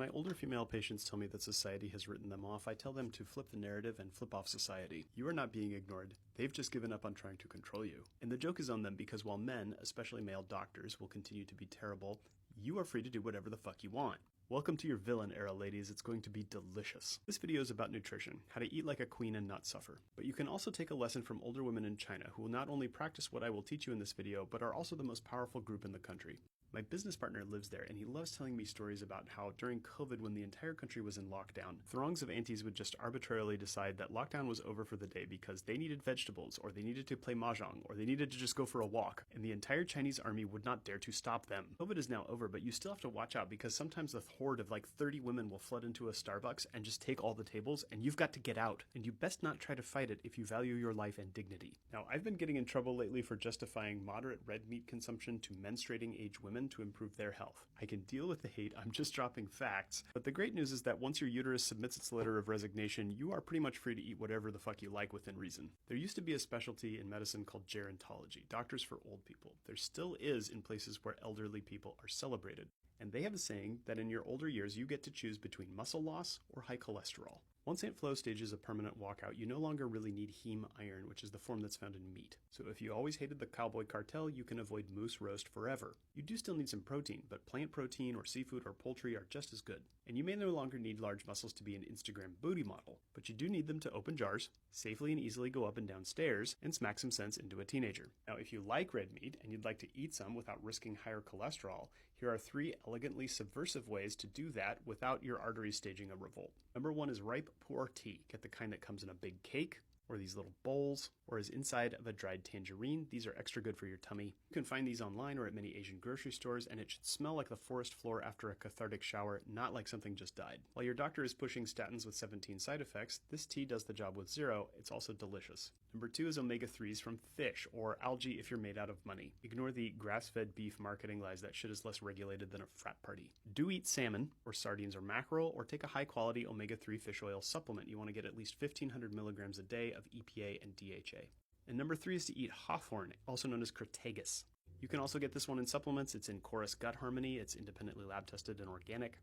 my older female patients tell me that society has written them off, I tell them to flip the narrative and flip off society. You are not being ignored. They've just given up on trying to control you. And the joke is on them because while men, especially male doctors, will continue to be terrible, you are free to do whatever the fuck you want. Welcome to your villain era, ladies. It's going to be delicious. This video is about nutrition, how to eat like a queen and not suffer. But you can also take a lesson from older women in China who will not only practice what I will teach you in this video, but are also the most powerful group in the country. My business partner lives there, and he loves telling me stories about how during COVID, when the entire country was in lockdown, throngs of aunties would just arbitrarily decide that lockdown was over for the day because they needed vegetables, or they needed to play mahjong, or they needed to just go for a walk, and the entire Chinese army would not dare to stop them. COVID is now over, but you still have to watch out because sometimes a horde of like 30 women will flood into a Starbucks and just take all the tables, and you've got to get out, and you best not try to fight it if you value your life and dignity. Now, I've been getting in trouble lately for justifying moderate red meat consumption to menstruating age women to improve their health. I can deal with the hate, I'm just dropping facts. But the great news is that once your uterus submits its letter of resignation, you are pretty much free to eat whatever the fuck you like within reason. There used to be a specialty in medicine called gerontology, doctors for old people. There still is in places where elderly people are celebrated. And they have a saying that in your older years, you get to choose between muscle loss or high cholesterol. Once St. Flow stages a permanent walkout, you no longer really need heme iron, which is the form that's found in meat. So if you always hated the cowboy cartel, you can avoid moose roast forever. You do still need some protein, but plant protein or seafood or poultry are just as good. And you may no longer need large muscles to be an Instagram booty model, but you do need them to open jars, safely and easily go up and down stairs, and smack some sense into a teenager. Now, if you like red meat and you'd like to eat some without risking higher cholesterol, here are 3 elegantly subversive ways to do that without your arteries staging a revolt. Number 1 is ripe pu'er tea. Get the kind that comes in a big cake, or these little bowls, or is inside of a dried tangerine. These are extra good for your tummy. You can find these online or at many Asian grocery stores, and it should smell like the forest floor after a cathartic shower, not like something just died. While your doctor is pushing statins with 17 side effects, this tea does the job with 0. It's also delicious. Number 2 is omega-3s from fish, or algae if you're made out of money. Ignore the grass-fed beef marketing lies. That shit is less regulated than a frat party. Do eat salmon, or sardines or mackerel, or take a high-quality omega-3 fish oil supplement. You want to get at least 1,500 milligrams a day of EPA and DHA. And number 3 is to eat hawthorn, also known as Crataegus. You can also get this one in supplements. It's in Chorus Gut Harmony. It's independently lab tested and organic.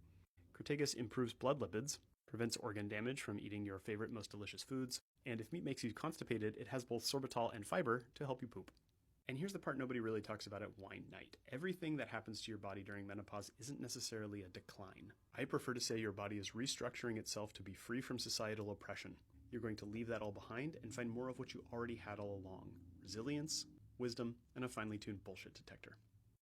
Crataegus improves blood lipids, prevents organ damage from eating your favorite, most delicious foods, and if meat makes you constipated, it has both sorbitol and fiber to help you poop. And here's the part nobody really talks about at wine night. Everything that happens to your body during menopause isn't necessarily a decline. I prefer to say your body is restructuring itself to be free from societal oppression. You're going to leave that all behind and find more of what you already had all along: resilience, wisdom, and a finely tuned bullshit detector.